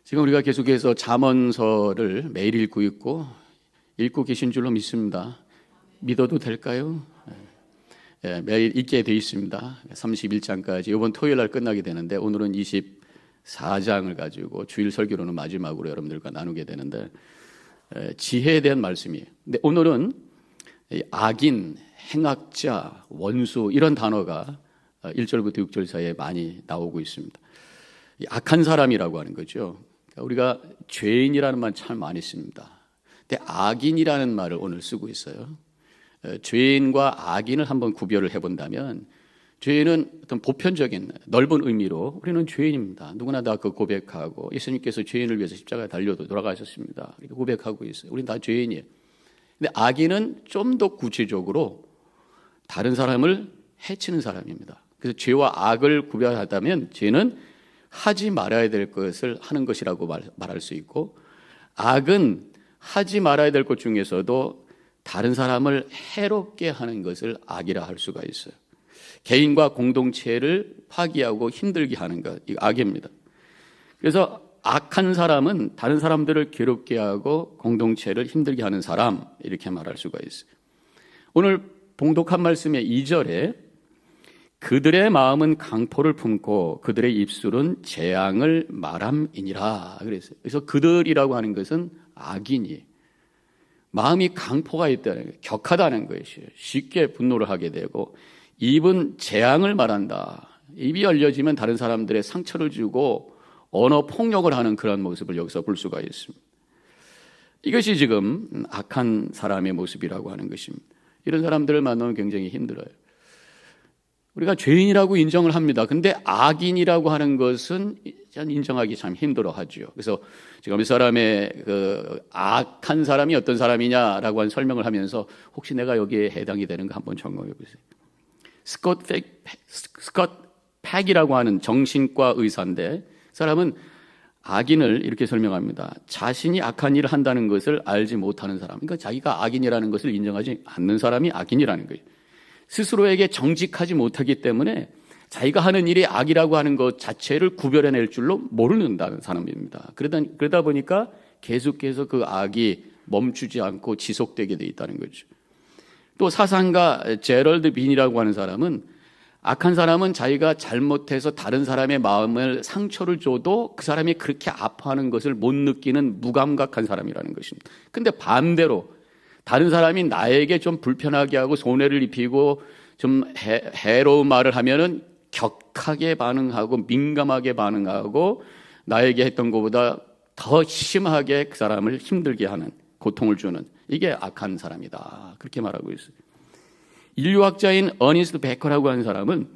지금 우리가 계속해서 잠언서를 매일 읽고 계신 줄로 믿습니다. 믿어도 될까요? 매일 읽게 돼 있습니다. 31장까지 이번 토요일 날 끝나게 되는데 오늘은 24장을 가지고 주일 설교로는 마지막으로 여러분들과 나누게 되는데 지혜에 대한 말씀이에요. 근데 오늘은 악인, 행악자, 원수 이런 단어가 1절부터 6절 사이에 많이 나오고 있습니다. 악한 사람이라고 하는 거죠. 우리가 죄인이라는 말 참 많이 씁니다. 근데 악인이라는 말을 오늘 쓰고 있어요. 죄인과 악인을 한번 구별을 해본다면 죄인은 어떤 보편적인 넓은 의미로 우리는 죄인입니다. 누구나 다 그 고백하고 예수님께서 죄인을 위해서 십자가에 달려도 돌아가셨습니다. 이렇게 고백하고 있어요. 우리는 다 죄인이에요. 근데 악인은 좀 더 구체적으로 다른 사람을 해치는 사람입니다. 그래서 죄와 악을 구별하다면 죄는 하지 말아야 될 것을 하는 것이라고 말할 수 있고, 악은 하지 말아야 될 것 중에서도 다른 사람을 해롭게 하는 것을 악이라 할 수가 있어요. 개인과 공동체를 파기하고 힘들게 하는 것, 이 악입니다. 그래서 악한 사람은 다른 사람들을 괴롭게 하고 공동체를 힘들게 하는 사람, 이렇게 말할 수가 있어요. 오늘 봉독한 말씀의 2절에 그들의 마음은 강포를 품고 그들의 입술은 재앙을 말함이니라 그랬어요. 그래서 그들이라고 하는 것은 악인이 마음이 강포가 있다는 거예요. 격하다는 것이에요. 쉽게 분노를 하게 되고, 입은 재앙을 말한다. 입이 열려지면 다른 사람들의 상처를 주고 언어 폭력을 하는 그런 모습을 여기서 볼 수가 있습니다. 이것이 지금 악한 사람의 모습이라고 하는 것입니다. 이런 사람들을 만나면 굉장히 힘들어요. 우리가 죄인이라고 인정을 합니다. 근데 악인이라고 하는 것은 인정하기 참 힘들어하죠. 그래서 지금 이 사람의 그 악한 사람이 어떤 사람이냐라고 한 설명을 하면서 혹시 내가 여기에 해당이 되는가 한번 점검해 보세요. 스콧 팩이라고 하는 정신과 의사인데, 사람은 악인을 이렇게 설명합니다. 자신이 악한 일을 한다는 것을 알지 못하는 사람. 그러니까 자기가 악인이라는 것을 인정하지 않는 사람이 악인이라는 거예요. 스스로에게 정직하지 못하기 때문에 자기가 하는 일이 악이라고 하는 것 자체를 구별해낼 줄로 모르는다는 사람입니다. 그러다 보니까 계속해서 그 악이 멈추지 않고 지속되게 돼 있다는 거죠. 또 사상가 제럴드 빈이라고 하는 사람은 악한 사람은 자기가 잘못해서 다른 사람의 마음을 상처를 줘도 그 사람이 그렇게 아파하는 것을 못 느끼는 무감각한 사람이라는 것입니다. 근데 반대로 다른 사람이 나에게 좀 불편하게 하고 손해를 입히고 좀 해로운 말을 하면은 격하게 반응하고 민감하게 반응하고 나에게 했던 것보다 더 심하게 그 사람을 힘들게 하는, 고통을 주는, 이게 악한 사람이다. 그렇게 말하고 있어요. 인류학자인 어니스트 베커라고 하는 사람은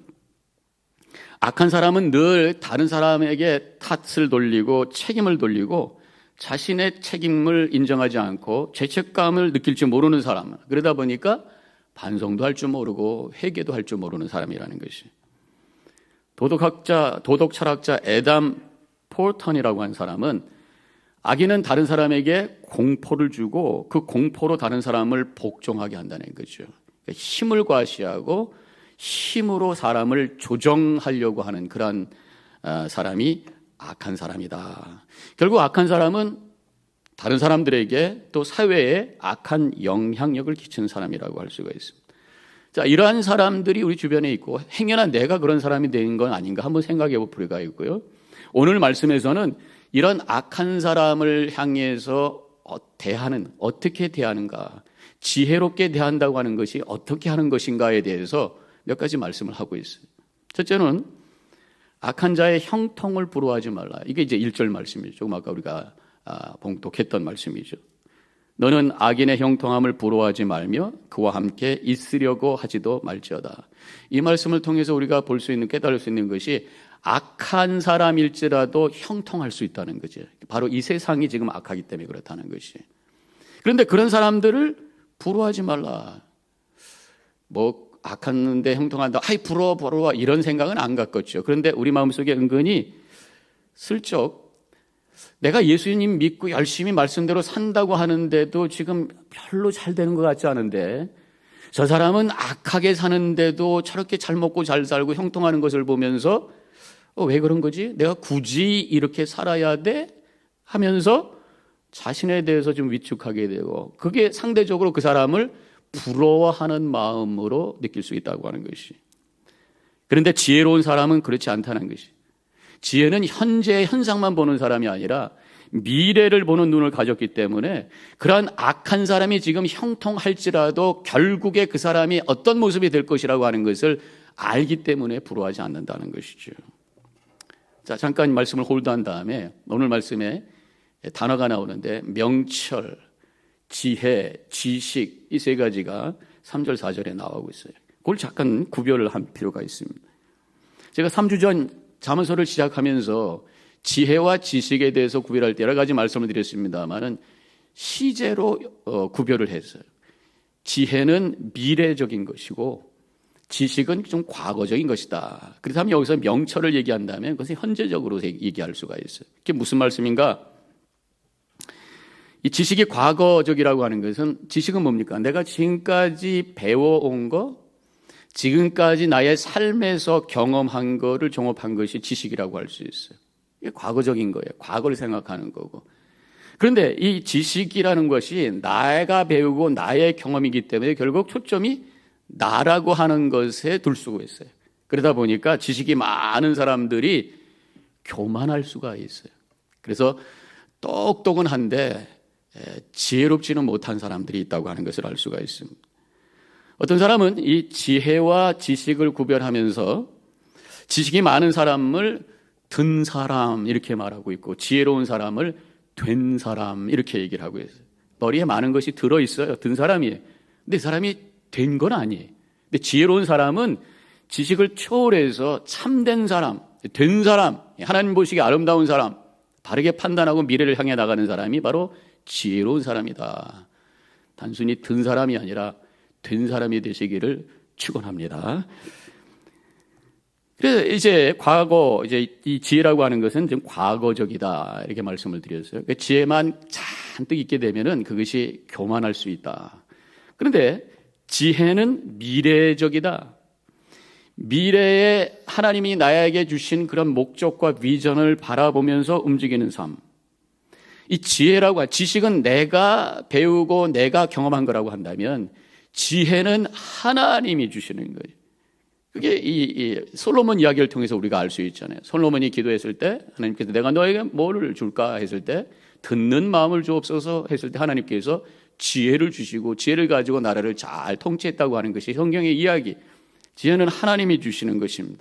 악한 사람은 늘 다른 사람에게 탓을 돌리고 책임을 돌리고 자신의 책임을 인정하지 않고 죄책감을 느낄 줄 모르는 사람, 그러다 보니까 반성도 할 줄 모르고 회개도 할 줄 모르는 사람이라는 것이. 도덕 철학자 애담 폴턴이라고 하는 사람은 악인은 다른 사람에게 공포를 주고 그 공포로 다른 사람을 복종하게 한다는 거죠. 그러니까 힘을 과시하고 힘으로 사람을 조정하려고 하는 그런 사람이 악한 사람이다. 결국 악한 사람은 다른 사람들에게 또 사회에 악한 영향력을 끼치는 사람이라고 할 수가 있습니다. 자, 이러한 사람들이 우리 주변에 있고 행여나 내가 그런 사람이 되는 건 아닌가 한번 생각해 볼 필요가 있고요. 오늘 말씀에서는 이런 악한 사람을 향해서 어떻게 대하는가, 지혜롭게 대한다고 하는 것이 어떻게 하는 것인가에 대해서 몇 가지 말씀을 하고 있어요. 첫째는 악한 자의 형통을 부러워하지 말라. 이게 이제 1절 말씀이죠. 조금 아까 우리가 봉독했던 말씀이죠. 너는 악인의 형통함을 부러워하지 말며 그와 함께 있으려고 하지도 말지어다. 이 말씀을 통해서 우리가 볼 수 있는, 깨달을 수 있는 것이 악한 사람일지라도 형통할 수 있다는 거죠. 바로 이 세상이 지금 악하기 때문에 그렇다는 것이. 그런데 그런 사람들을 부러워하지 말라. 뭐 악한데 형통한다, 아이 부러워 이런 생각은 안 갖겠죠. 그런데 우리 마음속에 은근히 슬쩍 내가 예수님 믿고 열심히 말씀대로 산다고 하는데도 지금 별로 잘 되는 것 같지 않은데, 저 사람은 악하게 사는데도 저렇게 잘 먹고 잘 살고 형통하는 것을 보면서 왜 그런 거지? 내가 굳이 이렇게 살아야 돼? 하면서 자신에 대해서 좀 위축하게 되고, 그게 상대적으로 그 사람을 부러워하는 마음으로 느낄 수 있다고 하는 것이. 그런데 지혜로운 사람은 그렇지 않다는 것이. 지혜는 현재의 현상만 보는 사람이 아니라 미래를 보는 눈을 가졌기 때문에 그러한 악한 사람이 지금 형통할지라도 결국에 그 사람이 어떤 모습이 될 것이라고 하는 것을 알기 때문에 부러워하지 않는다는 것이죠. 자, 잠깐 말씀을 홀드한 다음에 오늘 말씀에 단어가 나오는데 명철, 지혜, 지식, 이 세 가지가 3절, 4절에 나오고 있어요. 그걸 잠깐 구별을 할 필요가 있습니다. 제가 3주 전 잠언서를 시작하면서 지혜와 지식에 대해서 구별할 때 여러 가지 말씀을 드렸습니다만은 시제로 구별을 했어요. 지혜는 미래적인 것이고 지식은 좀 과거적인 것이다. 그렇다면 여기서 명철을 얘기한다면 그것은 현재적으로 얘기할 수가 있어요. 그게 무슨 말씀인가? 이 지식이 과거적이라고 하는 것은, 지식은 뭡니까? 내가 지금까지 배워온 거, 지금까지 나의 삶에서 경험한 거를 종합한 것이 지식이라고 할 수 있어요. 이게 과거적인 거예요. 과거를 생각하는 거고. 그런데 이 지식이라는 것이 내가 배우고 나의 경험이기 때문에 결국 초점이 나라고 하는 것에 둘 수가 있어요. 그러다 보니까 지식이 많은 사람들이 교만할 수가 있어요. 그래서 똑똑은 한데 지혜롭지는 못한 사람들이 있다고 하는 것을 알 수가 있습니다. 어떤 사람은 이 지혜와 지식을 구별하면서 지식이 많은 사람을 든 사람 이렇게 말하고 있고 지혜로운 사람을 된 사람 이렇게 얘기를 하고 있어요. 머리에 많은 것이 들어있어요. 든 사람이에요. 근데 이 사람이 된 건 아니에요. 근데 지혜로운 사람은 지식을 초월해서 참된 사람, 된 사람, 하나님 보시기에 아름다운 사람, 바르게 판단하고 미래를 향해 나가는 사람이 바로 지혜로운 사람이다. 단순히 든 사람이 아니라 된 사람이 되시기를 축원합니다. 그래서 이제 과거, 이제 이 지혜라고 하는 것은 좀 과거적이다 이렇게 말씀을 드렸어요. 그러니까 지혜만 잔뜩 있게 되면은 그것이 교만할 수 있다. 그런데 지혜는 미래적이다. 미래에 하나님이 나에게 주신 그런 목적과 비전을 바라보면서 움직이는 삶. 이 지혜라고, 지식은 내가 배우고 내가 경험한 거라고 한다면 지혜는 하나님이 주시는 거예요. 그게 이 솔로몬 이야기를 통해서 우리가 알 수 있잖아요. 솔로몬이 기도했을 때 하나님께서 내가 너에게 뭐를 줄까 했을 때 듣는 마음을 주옵소서 했을 때 하나님께서 지혜를 주시고 지혜를 가지고 나라를 잘 통치했다고 하는 것이 성경의 이야기. 지혜는 하나님이 주시는 것입니다.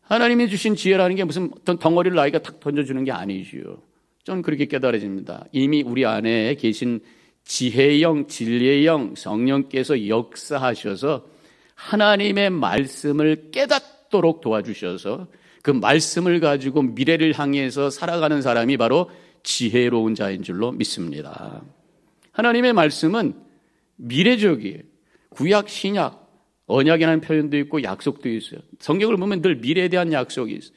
하나님이 주신 지혜라는 게 무슨 어떤 덩어리를 나에게 탁 던져주는 게 아니지요. 좀 그렇게 깨달아집니다. 이미 우리 안에 계신 지혜의 영, 진리의 영, 성령께서 역사하셔서 하나님의 말씀을 깨닫도록 도와주셔서 그 말씀을 가지고 미래를 향해서 살아가는 사람이 바로 지혜로운 자인 줄로 믿습니다. 하나님의 말씀은 미래적이에요. 구약, 신약, 언약이라는 표현도 있고 약속도 있어요. 성경을 보면 늘 미래에 대한 약속이 있어요.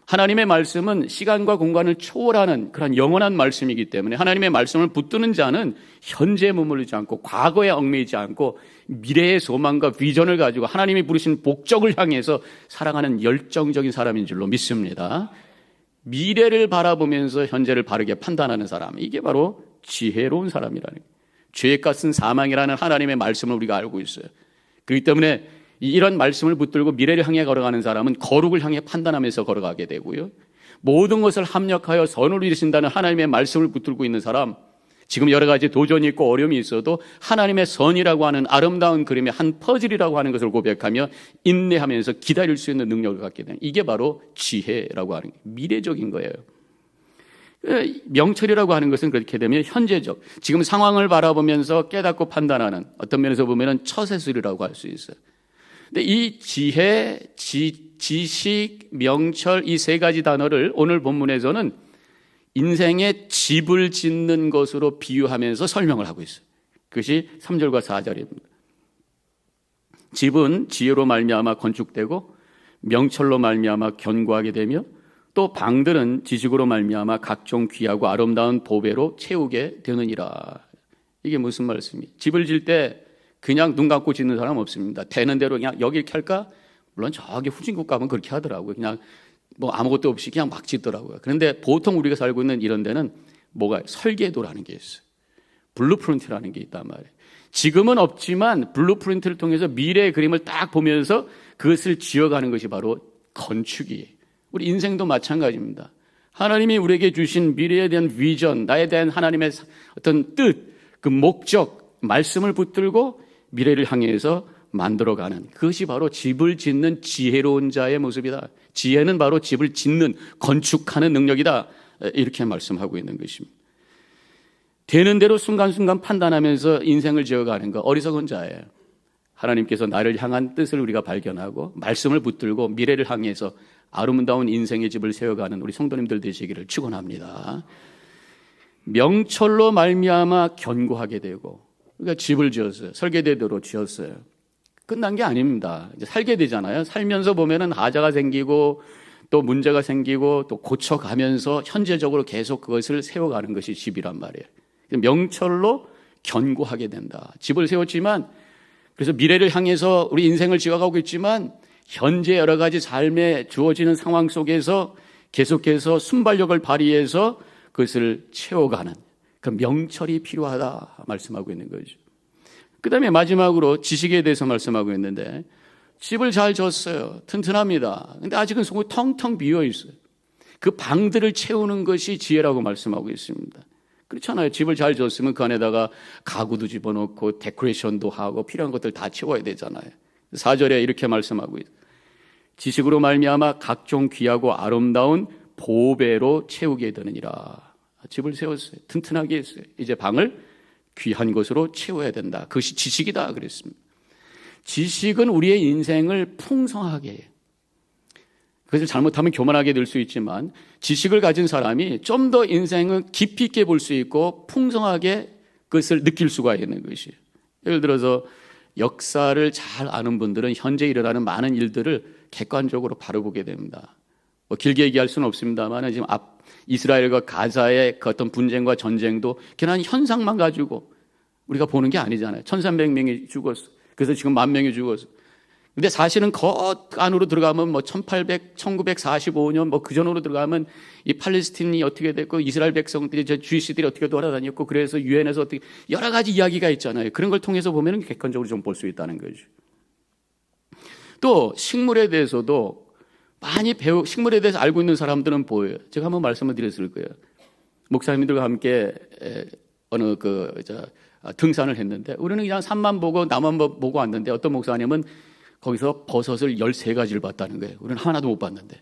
하나님의 말씀은 시간과 공간을 초월하는 그런 영원한 말씀이기 때문에 하나님의 말씀을 붙드는 자는 현재에 머무르지 않고 과거에 얽매이지 않고 미래의 소망과 비전을 가지고 하나님이 부르신 목적을 향해서 살아가는 열정적인 사람인 줄로 믿습니다. 미래를 바라보면서 현재를 바르게 판단하는 사람, 이게 바로 지혜로운 사람이라는 거예요. 죄의 값은 사망이라는 하나님의 말씀을 우리가 알고 있어요. 그렇기 때문에 이런 말씀을 붙들고 미래를 향해 걸어가는 사람은 거룩을 향해 판단하면서 걸어가게 되고요. 모든 것을 합력하여 선을 이루신다는 하나님의 말씀을 붙들고 있는 사람, 지금 여러 가지 도전이 있고 어려움이 있어도 하나님의 선이라고 하는 아름다운 그림의 한 퍼즐이라고 하는 것을 고백하며 인내하면서 기다릴 수 있는 능력을 갖게 되는, 이게 바로 지혜라고 하는 게 미래적인 거예요. 명철이라고 하는 것은 그렇게 되면 현재적, 지금 상황을 바라보면서 깨닫고 판단하는, 어떤 면에서 보면 처세술이라고 할 수 있어요. 근데 이 지혜, 지식, 명철, 이 세 가지 단어를 오늘 본문에서는 인생의 집을 짓는 것으로 비유하면서 설명을 하고 있어요. 그것이 3절과 4절입니다. 집은 지혜로 말미암아 건축되고 명철로 말미암아 견고하게 되며 또 방들은 지식으로 말미암아 각종 귀하고 아름다운 보배로 채우게 되느니라. 이게 무슨 말씀이에요? 집을 질 때 그냥 눈 감고 짓는 사람 없습니다. 되는 대로 그냥 여기 이렇게 할까? 물론 저기 후진국 가면 그렇게 하더라고요. 그냥 뭐 아무것도 없이 그냥 막 짓더라고요. 그런데 보통 우리가 살고 있는 이런 데는 뭐가 설계도라는 게 있어요. 블루프린트라는 게 있단 말이에요. 지금은 없지만 블루프린트를 통해서 미래의 그림을 딱 보면서 그것을 지어가는 것이 바로 건축이에요. 우리 인생도 마찬가지입니다. 하나님이 우리에게 주신 미래에 대한 비전, 나에 대한 하나님의 어떤 뜻, 그 목적, 말씀을 붙들고 미래를 향해서 만들어가는, 그것이 바로 집을 짓는 지혜로운 자의 모습이다. 지혜는 바로 집을 짓는, 건축하는 능력이다. 이렇게 말씀하고 있는 것입니다. 되는 대로 순간순간 판단하면서 인생을 지어가는 거 어리석은 자예요. 하나님께서 나를 향한 뜻을 우리가 발견하고 말씀을 붙들고 미래를 향해서 아름다운 인생의 집을 세워가는 우리 성도님들 되시기를 축원합니다. 명철로 말미암아 견고하게 되고, 그러니까 집을 지었어요. 설계대로 지었어요. 끝난 게 아닙니다. 이제 살게 되잖아요. 살면서 보면은 하자가 생기고 또 문제가 생기고 또 고쳐가면서 현재적으로 계속 그것을 세워가는 것이 집이란 말이에요. 명철로 견고하게 된다. 집을 세웠지만, 그래서 미래를 향해서 우리 인생을 지어가고 있지만 현재 여러 가지 삶에 주어지는 상황 속에서 계속해서 순발력을 발휘해서 그것을 채워가는 그 명철이 필요하다 말씀하고 있는 거죠. 그 다음에 마지막으로 지식에 대해서 말씀하고 있는데, 집을 잘 졌어요. 튼튼합니다. 근데 아직은 속이 텅텅 비어 있어요. 그 방들을 채우는 것이 지혜라고 말씀하고 있습니다. 그렇잖아요. 집을 잘 졌으면 그 안에다가 가구도 집어넣고 데코레이션도 하고 필요한 것들 다 채워야 되잖아요. 4절에 이렇게 말씀하고 있어요. 지식으로 말미암아 각종 귀하고 아름다운 보배로 채우게 되느니라. 집을 세웠어요. 튼튼하게 했어요. 이제 방을 귀한 것으로 채워야 된다. 그것이 지식이다 그랬습니다. 지식은 우리의 인생을 풍성하게 해요. 그것을 잘못하면 교만하게 될 수 있지만 지식을 가진 사람이 좀 더 인생을 깊이 있게 볼 수 있고 풍성하게 그것을 느낄 수가 있는 것이에요. 예를 들어서 역사를 잘 아는 분들은 현재 일어나는 많은 일들을 객관적으로 바라보게 됩니다. 뭐 길게 얘기할 수는 없습니다만 지금 이스라엘과 가자의 그 어떤 분쟁과 전쟁도 그냥 현상만 가지고 우리가 보는 게 아니잖아요. 1300명이 죽었어. 그래서 지금 10,000명이 죽었어. 근데 사실은 그 안으로 들어가면 뭐 1945년 뭐 그 전으로 들어가면 이 팔레스틴이 어떻게 됐고 이스라엘 백성들이 주이시들이 어떻게 돌아다녔고 그래서 유엔에서 어떻게 여러 가지 이야기가 있잖아요. 그런 걸 통해서 보면 객관적으로 좀 볼 수 있다는 거죠. 또 식물에 대해서도 많이 식물에 대해서 알고 있는 사람들은 보여요. 제가 한번 말씀을 드렸을 거예요. 목사님들과 함께 어느 등산을 했는데 우리는 그냥 산만 보고 나만 보고 왔는데 어떤 목사님은 거기서 버섯을 13가지를 봤다는 거예요. 우리는 하나도 못 봤는데.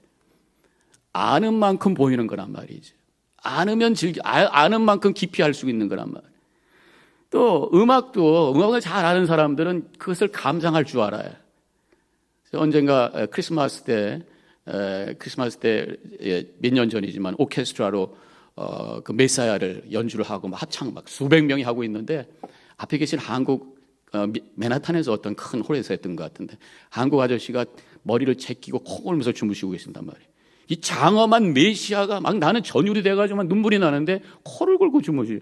아는 만큼 보이는 거란 말이죠. 아는 만큼 깊이 알 수 있는 거란 말이에요. 또 음악을 잘 아는 사람들은 그것을 감상할 줄 알아요. 언젠가 크리스마스 때 몇 년 전이지만 오케스트라로 그 메사야를 연주를 하고 막 합창 막 수백 명이 하고 있는데 앞에 계신 한국 맨하탄에서 어떤 큰 홀에서 했던 것 같은데 한국 아저씨가 머리를 제끼고 코 골면서 주무시고 계신단 말이에요. 이 장엄한 메시아가 막 나는 전율이 돼가지고 막 눈물이 나는데 코를 골고 주무시.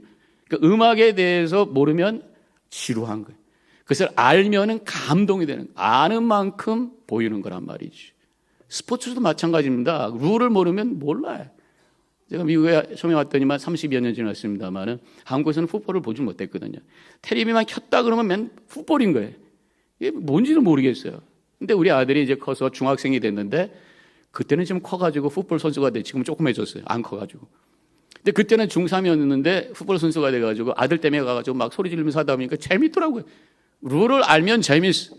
그러니까 음악에 대해서 모르면 지루한 거예요. 그것을 알면은 감동이 되는 거예요. 아는 만큼 보이는 거란 말이지. 스포츠도 마찬가지입니다. 룰을 모르면 몰라요. 제가 미국에 처음에 왔더니만 30여 년 지났습니다만은 한국에서는 풋볼을 보지 못했거든요. 텔레비만 켰다 그러면 맨 풋볼인 거예요. 이게 뭔지도 모르겠어요. 근데 우리 아들이 이제 커서 중학생이 됐는데 그때는 지금 커가지고 풋볼 선수가 돼. 지금 조그매졌어요. 안 커가지고. 근데 그때는 중3이었는데 풋볼 선수가 돼가지고 아들 때문에 가가지고 막 소리 지르면서 하다 보니까 재밌더라고요. 룰을 알면 재밌어.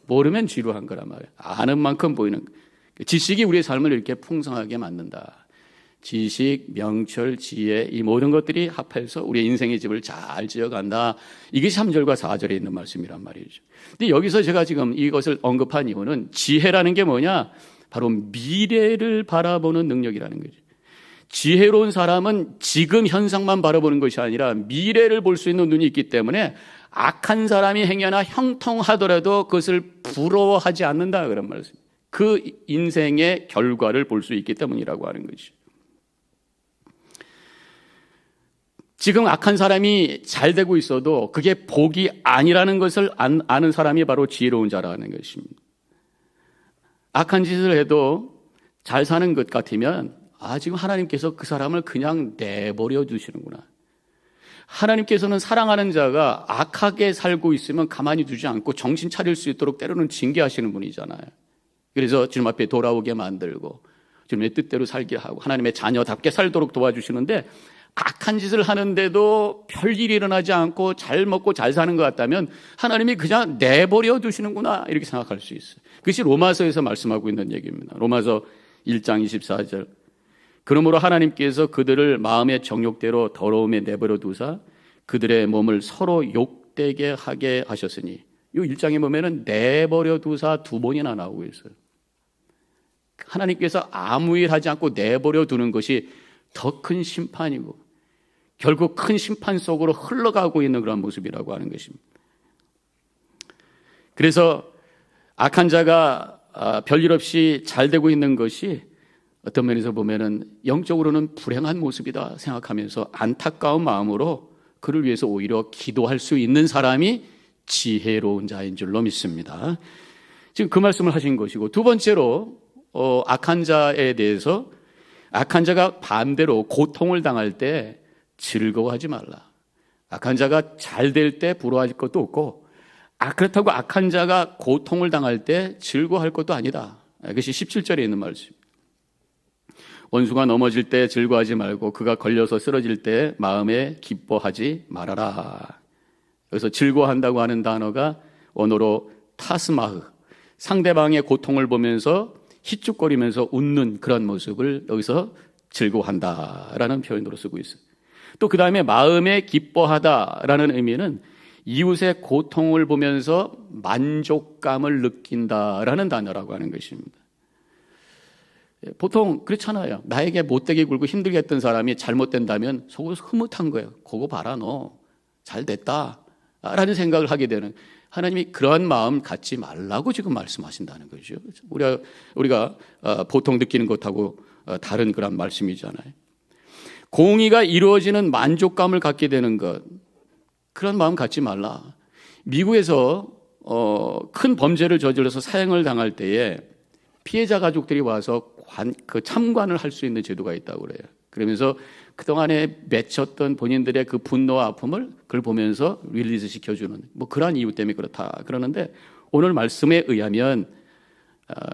모르면 지루한 거란 말이에요. 아는 만큼 보이는 거예요. 지식이 우리의 삶을 이렇게 풍성하게 만든다. 지식, 명철, 지혜 이 모든 것들이 합해서 우리의 인생의 집을 잘 지어간다. 이것이 3절과 4절에 있는 말씀이란 말이죠. 근데 여기서 제가 지금 이것을 언급한 이유는 지혜라는 게 뭐냐? 바로 미래를 바라보는 능력이라는 거죠. 지혜로운 사람은 지금 현상만 바라보는 것이 아니라 미래를 볼 수 있는 눈이 있기 때문에 악한 사람이 행여나 형통하더라도 그것을 부러워하지 않는다 그런 말씀. 그 인생의 결과를 볼 수 있기 때문이라고 하는 것이죠. 지금 악한 사람이 잘 되고 있어도 그게 복이 아니라는 것을 아는 사람이 바로 지혜로운 자라는 것입니다. 악한 짓을 해도 잘 사는 것 같으면 지금 하나님께서 그 사람을 그냥 내버려 두시는구나. 하나님께서는 사랑하는 자가 악하게 살고 있으면 가만히 두지 않고 정신 차릴 수 있도록 때로는 징계하시는 분이잖아요. 그래서 주님 앞에 돌아오게 만들고 주님의 뜻대로 살게 하고 하나님의 자녀답게 살도록 도와주시는데, 악한 짓을 하는데도 별일이 일어나지 않고 잘 먹고 잘 사는 것 같다면 하나님이 그냥 내버려 두시는구나, 이렇게 생각할 수 있어요. 그것이 로마서에서 말씀하고 있는 얘기입니다. 로마서 1장 24절. 그러므로 하나님께서 그들을 마음의 정욕대로 더러움에 내버려 두사 그들의 몸을 서로 욕되게 하게 하셨으니, 이 1장에 보면은 내버려 두사 두 번이나 나오고 있어요. 하나님께서 아무 일 하지 않고 내버려 두는 것이 더 큰 심판이고 결국 큰 심판 속으로 흘러가고 있는 그런 모습이라고 하는 것입니다. 그래서 악한 자가 별일 없이 잘 되고 있는 것이 어떤 면에서 보면은 영적으로는 불행한 모습이다 생각하면서 안타까운 마음으로 그를 위해서 오히려 기도할 수 있는 사람이 지혜로운 자인 줄로 믿습니다. 지금 그 말씀을 하신 것이고, 두 번째로 악한 자에 대해서, 악한 자가 반대로 고통을 당할 때 즐거워하지 말라. 악한 자가 잘 될 때 부러워할 것도 없고, 그렇다고 악한 자가 고통을 당할 때 즐거워할 것도 아니다. 그것이 17절에 있는 말씀입니다. 원수가 넘어질 때 즐거워하지 말고 그가 걸려서 쓰러질 때 마음에 기뻐하지 말아라. 그래서 즐거워한다고 하는 단어가 원어로 타스마흐, 상대방의 고통을 보면서 희죽거리면서 웃는 그런 모습을 여기서 즐거워한다라는 표현으로 쓰고 있어요. 또 그 다음에 마음에 기뻐하다라는 의미는 이웃의 고통을 보면서 만족감을 느낀다라는 단어라고 하는 것입니다. 보통 그렇잖아요. 나에게 못되게 굴고 힘들게 했던 사람이 잘못된다면 속으로 흐뭇한 거예요. 그거 봐라, 너 잘됐다 라는 생각을 하게 되는, 하나님이 그러한 마음 갖지 말라고 지금 말씀하신다는 거죠. 우리가 보통 느끼는 것하고 다른 그런 말씀이잖아요. 공의가 이루어지는 만족감을 갖게 되는 것, 그런 마음 갖지 말라. 미국에서 큰 범죄를 저질러서 사형을 당할 때에 피해자 가족들이 와서 참관을 할 수 있는 제도가 있다고 그래요. 그러면서 그동안에 맺혔던 본인들의 그 분노와 아픔을 그걸 보면서 릴리즈 시켜주는, 그러한 이유 때문에 그렇다 그러는데, 오늘 말씀에 의하면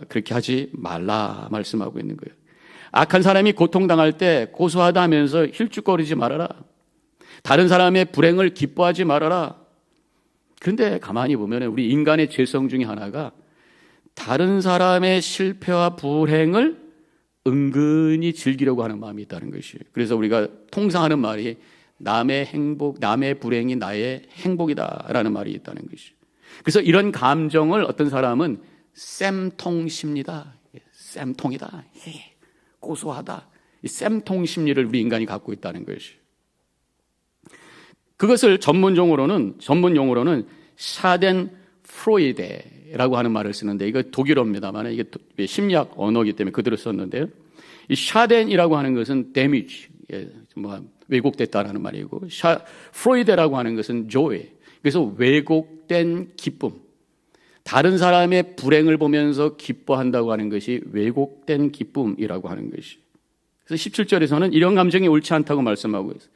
그렇게 하지 말라 말씀하고 있는 거예요. 악한 사람이 고통당할 때 고소하다 하면서 힐죽거리지 말아라. 다른 사람의 불행을 기뻐하지 말아라. 그런데 가만히 보면 우리 인간의 죄성 중에 하나가 다른 사람의 실패와 불행을 은근히 즐기려고 하는 마음이 있다는 것이에요. 그래서 우리가 통상 하는 말이 남의 행복, 남의 불행이 나의 행복이다라는 말이 있다는 것이에요. 그래서 이런 감정을 어떤 사람은 쌤통심리다, 쌤통이다, 고소하다, 이 쌤통 심리를 우리 인간이 갖고 있다는 것이에요. 그것을 전문 용어로는 샤덴 프로이데라고 하는 말을 쓰는데, 이거 독일어입니다만 이게 심리학 언어이기 때문에 그대로 썼는데요. 이 샤덴이라고 하는 것은 데미지, 왜곡됐다라는 말이고, 프로이데라고 하는 것은 joy, 그래서 왜곡된 기쁨, 다른 사람의 불행을 보면서 기뻐한다고 하는 것이 왜곡된 기쁨이라고 하는 것이. 그래서 17절에서는 이런 감정이 옳지 않다고 말씀하고 있어요.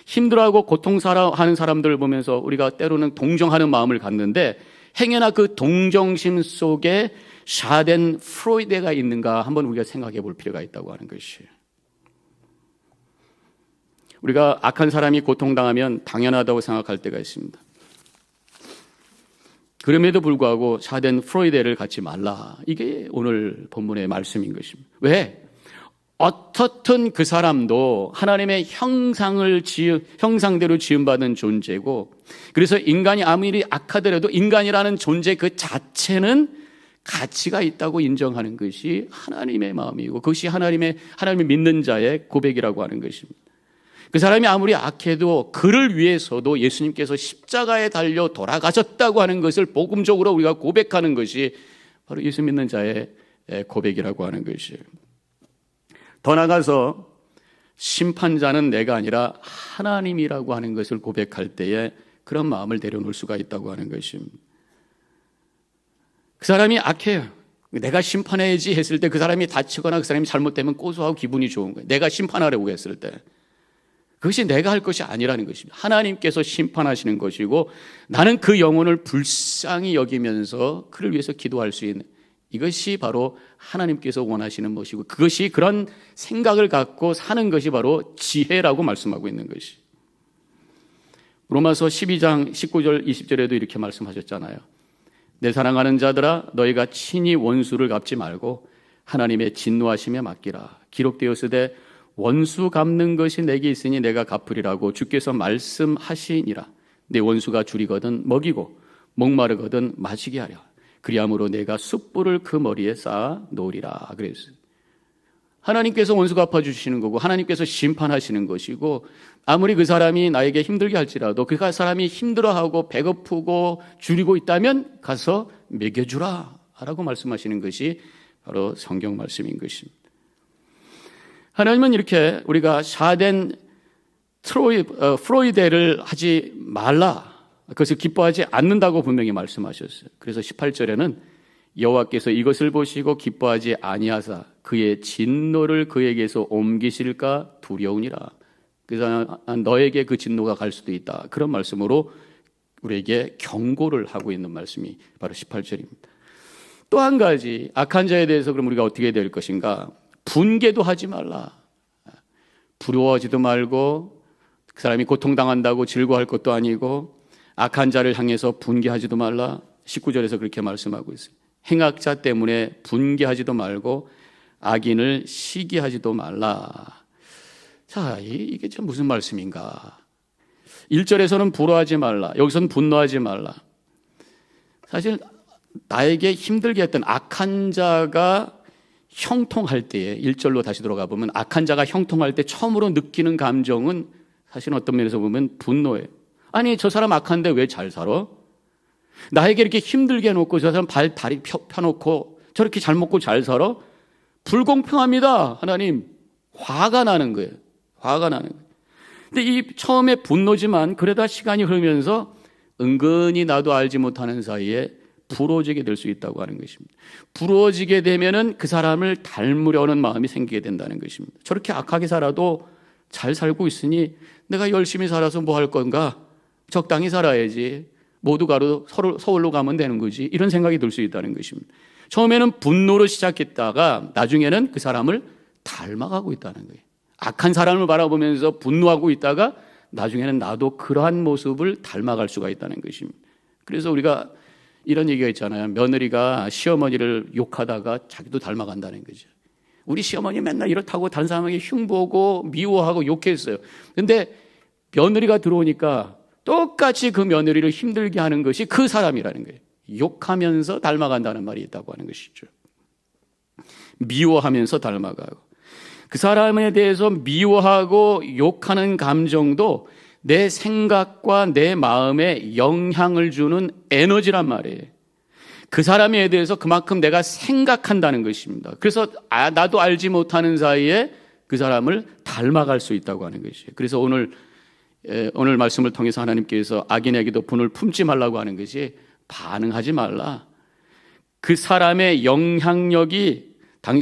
힘들어하고 고통하는 사람들을 보면서 우리가 때로는 동정하는 마음을 갖는데, 행여나 그 동정심 속에 샤덴 프로이데가 있는가 한번 우리가 생각해 볼 필요가 있다고 하는 것이에요. 우리가 악한 사람이 고통당하면 당연하다고 생각할 때가 있습니다. 그럼에도 불구하고 샤덴 프로이데를 갖지 말라. 이게 오늘 본문의 말씀인 것입니다. 왜? 어떻든 그 사람도 하나님의 형상대로 지음받은 존재고, 그래서 인간이 아무리 악하더라도 인간이라는 존재 그 자체는 가치가 있다고 인정하는 것이 하나님의 마음이고, 그것이 하나님을 믿는 자의 고백이라고 하는 것입니다. 그 사람이 아무리 악해도 그를 위해서도 예수님께서 십자가에 달려 돌아가셨다고 하는 것을 복음적으로 우리가 고백하는 것이 바로 예수 믿는 자의 고백이라고 하는 것이에요. 더 나아가서 심판자는 내가 아니라 하나님이라고 하는 것을 고백할 때에 그런 마음을 내려놓을 수가 있다고 하는 것입니다. 그 사람이 악해요. 내가 심판해야지 했을 때 그 사람이 다치거나 그 사람이 잘못되면 고소하고 기분이 좋은 거예요. 내가 심판하려고 했을 때. 그것이 내가 할 것이 아니라는 것입니다. 하나님께서 심판하시는 것이고 나는 그 영혼을 불쌍히 여기면서 그를 위해서 기도할 수 있는, 이것이 바로 하나님께서 원하시는 것이고 그것이, 그런 생각을 갖고 사는 것이 바로 지혜라고 말씀하고 있는 것이. 로마서 12장 19절 20절에도 이렇게 말씀하셨잖아요. 내 사랑하는 자들아, 너희가 친히 원수를 갚지 말고 하나님의 진노하심에 맡기라. 기록되었으되 원수 갚는 것이 내게 있으니 내가 갚으리라고 주께서 말씀하시니라. 내 원수가 줄이거든 먹이고 목마르거든 마시게 하려. 그리함으로 내가 숯불을 그 머리에 쌓아 놓으리라. 그랬어요. 하나님께서 원수 갚아주시는 거고 하나님께서 심판하시는 것이고, 아무리 그 사람이 나에게 힘들게 할지라도 그 사람이 힘들어하고 배고프고 줄이고 있다면 가서 먹여주라 라고 말씀하시는 것이 바로 성경 말씀인 것입니다. 하나님은 이렇게 우리가 샤덴 프로이데를 하지 말라, 그것을 기뻐하지 않는다고 분명히 말씀하셨어요. 그래서 18절에는 여호와께서 이것을 보시고 기뻐하지 아니하사 그의 진노를 그에게서 옮기실까 두려우니라. 그래서 너에게 그 진노가 갈 수도 있다, 그런 말씀으로 우리에게 경고를 하고 있는 말씀이 바로 18절입니다. 또 한 가지, 악한 자에 대해서 그럼 우리가 어떻게 될 것인가? 분개도 하지 말라. 부러워하지도 말고, 그 사람이 고통당한다고 즐거워할 것도 아니고, 악한 자를 향해서 분개하지도 말라. 19절에서 그렇게 말씀하고 있어요. 행악자 때문에 분개하지도 말고 악인을 시기하지도 말라. 자, 이게 참 무슨 말씀인가? 1절에서는 부러워하지 말라, 여기서는 분노하지 말라. 사실 나에게 힘들게 했던 악한 자가 형통할 때에, 1절로 다시 돌아가 보면 악한 자가 형통할 때 처음으로 느끼는 감정은 사실은 어떤 면에서 보면 분노예요. 아니, 저 사람 악한데 왜 잘 살아? 나에게 이렇게 힘들게 해놓고 저 사람 다리 펴놓고 저렇게 잘 먹고 잘 살아? 불공평합니다. 하나님, 화가 나는 거예요. 화가 나는 거예요. 근데 이 처음에 분노지만 그러다 시간이 흐르면서 은근히 나도 알지 못하는 사이에 부러워지게 될 수 있다고 하는 것입니다. 부러워지게 되면은 그 사람을 닮으려는 마음이 생기게 된다는 것입니다. 저렇게 악하게 살아도 잘 살고 있으니 내가 열심히 살아서 뭐 할 건가? 적당히 살아야지. 모두가 서울로 가면 되는 거지. 이런 생각이 들 수 있다는 것입니다. 처음에는 분노로 시작했다가 나중에는 그 사람을 닮아가고 있다는 거예요. 악한 사람을 바라보면서 분노하고 있다가 나중에는 나도 그러한 모습을 닮아갈 수가 있다는 것입니다. 그래서 우리가 이런 얘기가 있잖아요. 며느리가 시어머니를 욕하다가 자기도 닮아간다는 거죠. 우리 시어머니 맨날 이렇다고 다른 사람에게 흉보고 미워하고 욕했어요. 근데 며느리가 들어오니까 똑같이 그 며느리를 힘들게 하는 것이 그 사람이라는 거예요. 욕하면서 닮아간다는 말이 있다고 하는 것이죠. 미워하면서 닮아가고, 그 사람에 대해서 미워하고 욕하는 감정도 내 생각과 내 마음에 영향을 주는 에너지란 말이에요. 그 사람에 대해서 그만큼 내가 생각한다는 것입니다. 그래서 나도 알지 못하는 사이에 그 사람을 닮아갈 수 있다고 하는 것이에요. 그래서 오늘 말씀을 통해서 하나님께서 악인에게도 분을 품지 말라고 하는 것이, 반응하지 말라. 그 사람의 영향력이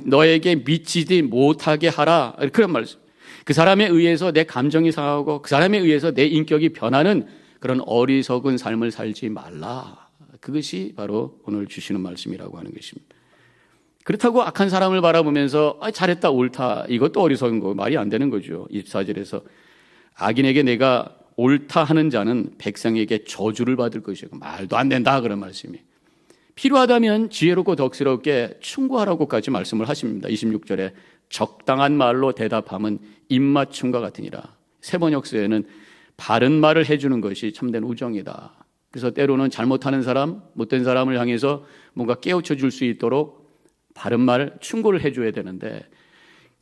너에게 미치지 못하게 하라, 그런 말씀. 그 사람에 의해서 내 감정이 상하고 그 사람에 의해서 내 인격이 변하는 그런 어리석은 삶을 살지 말라. 그것이 바로 오늘 주시는 말씀이라고 하는 것입니다. 그렇다고 악한 사람을 바라보면서 잘했다, 옳다, 이것도 어리석은 거, 말이 안 되는 거죠. 24절에서 악인에게 내가 옳다 하는 자는 백성에게 저주를 받을 것이고, 말도 안 된다, 그런 말씀이. 필요하다면 지혜롭고 덕스럽게 충고하라고까지 말씀을 하십니다. 26절에 적당한 말로 대답함은 입맞춤과 같으니라. 세번역서에는 바른 말을 해주는 것이 참된 우정이다. 그래서 때로는 잘못하는 사람, 못된 사람을 향해서 뭔가 깨우쳐 줄 수 있도록 바른 말, 충고를 해줘야 되는데,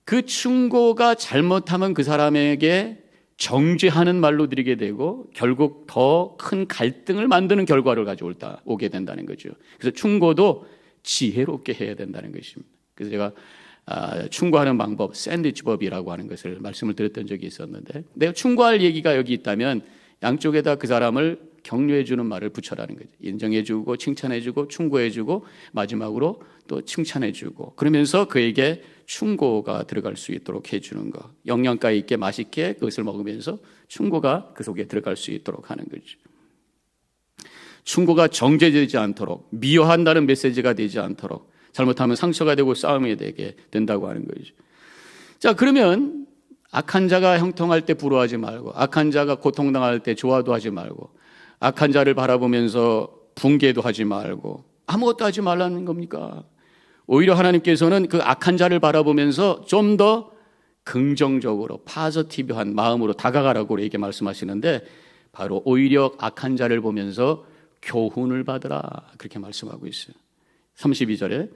그 충고가 잘못하면 그 사람에게 정죄하는 말로 드리게 되고 결국 더 큰 갈등을 만드는 결과를 가져오게 된다는 거죠. 그래서 충고도 지혜롭게 해야 된다는 것입니다. 그래서 제가 충고하는 방법, 샌드위치법이라고 하는 것을 말씀을 드렸던 적이 있었는데, 내가 충고할 얘기가 여기 있다면 양쪽에다 그 사람을 격려해주는 말을 붙여라는 거죠. 인정해주고 칭찬해주고 충고해주고 마지막으로 또 칭찬해주고, 그러면서 그에게 충고가 들어갈 수 있도록 해주는 것. 영양가 있게 맛있게 그것을 먹으면서 충고가 그 속에 들어갈 수 있도록 하는 거죠. 충고가 정죄되지 않도록, 미워한다는 메시지가 되지 않도록, 잘못하면 상처가 되고 싸움이 되게 된다고 하는 거죠. 자, 그러면 악한 자가 형통할 때 부러워하지 말고, 악한 자가 고통당할 때 좋아도 하지 말고, 악한 자를 바라보면서 붕괴도 하지 말고, 아무것도 하지 말라는 겁니까? 오히려 하나님께서는 그 악한 자를 바라보면서 좀 더 긍정적으로 파저티브한 마음으로 다가가라고 우리에게 말씀하시는데, 바로 오히려 악한 자를 보면서 교훈을 받으라, 그렇게 말씀하고 있어요. 32절에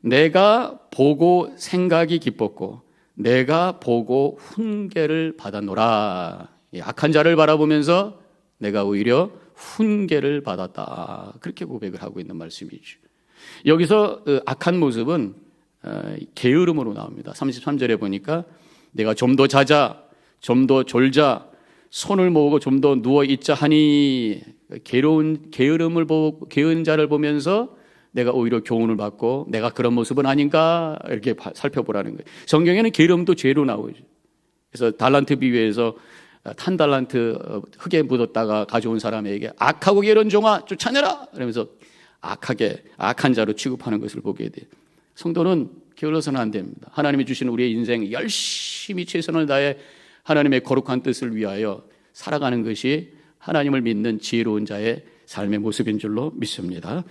내가 보고 생각이 기뻤고 내가 보고 훈계를 받았노라. 악한 자를 바라보면서 내가 오히려 훈계를 받았다, 그렇게 고백을 하고 있는 말씀이죠. 여기서 악한 모습은 게으름으로 나옵니다. 33절에 보니까 내가 좀 더 자자, 좀 더 졸자, 손을 모으고 좀 더 누워 있자 하니, 게으름을 보고 게으른 자를 보면서 내가 오히려 교훈을 받고 내가 그런 모습은 아닌가 이렇게 살펴보라는 거예요. 성경에는 게으름도 죄로 나오죠. 그래서 달란트 비유에서 10달란트 흙에 묻었다가 가져온 사람에게 악하고 게으른 종아 쫓아내라 그러면서 악한 자로 취급하는 것을 보게 돼요. 성도는 게을러서는 안 됩니다. 하나님이 주신 우리의 인생 열심히 최선을 다해 하나님의 거룩한 뜻을 위하여 살아가는 것이 하나님을 믿는 지혜로운 자의 삶의 모습인 줄로 믿습니다.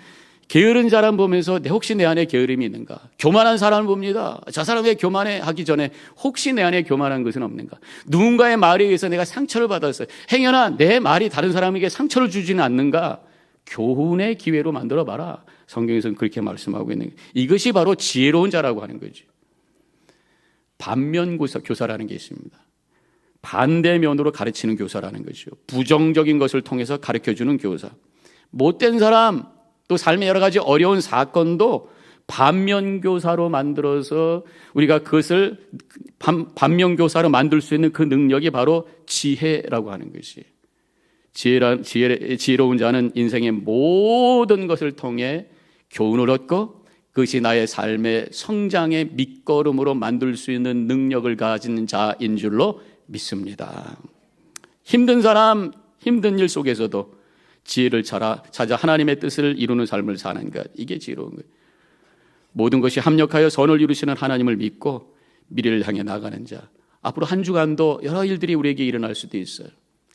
게으른 사람 보면서 혹시 내 안에 게으름이 있는가? 교만한 사람을 봅니다. 저 사람 왜 교만해? 하기 전에 혹시 내 안에 교만한 것은 없는가? 누군가의 말에 의해서 내가 상처를 받았어요. 행여나 내 말이 다른 사람에게 상처를 주지는 않는가? 교훈의 기회로 만들어봐라. 성경에서는 그렇게 말씀하고 있는 거예요. 이것이 바로 지혜로운 자라고 하는 거죠. 반면교사라는 게 있습니다. 반대면으로 가르치는 교사라는 거죠. 부정적인 것을 통해서 가르쳐주는 교사. 못된 사람, 또 삶의 여러 가지 어려운 사건도 반면교사로 만들어서 우리가 그것을 반면교사로 만들 수 있는 그 능력이 바로 지혜라고 하는 것이에요. 지혜로운 자는 인생의 모든 것을 통해 교훈을 얻고 그것이 나의 삶의 성장의 밑거름으로 만들 수 있는 능력을 가진 자인 줄로 믿습니다. 힘든 사람, 힘든 일 속에서도 지혜를 찾아 하나님의 뜻을 이루는 삶을 사는 것, 이게 지혜로운 거예요. 모든 것이 합력하여 선을 이루시는 하나님을 믿고 미래를 향해 나가는 자. 앞으로 한 주간도 여러 일들이 우리에게 일어날 수도 있어요.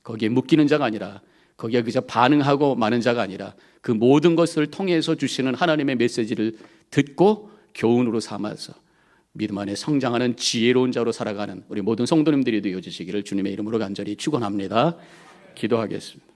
거기에 묶이는 자가 아니라, 거기에 그저 반응하고 마는 자가 아니라 그 모든 것을 통해서 주시는 하나님의 메시지를 듣고 교훈으로 삼아서 믿음 안에 성장하는 지혜로운 자로 살아가는 우리 모든 성도님들이 되어주시기를 주님의 이름으로 간절히 축원합니다. 기도하겠습니다.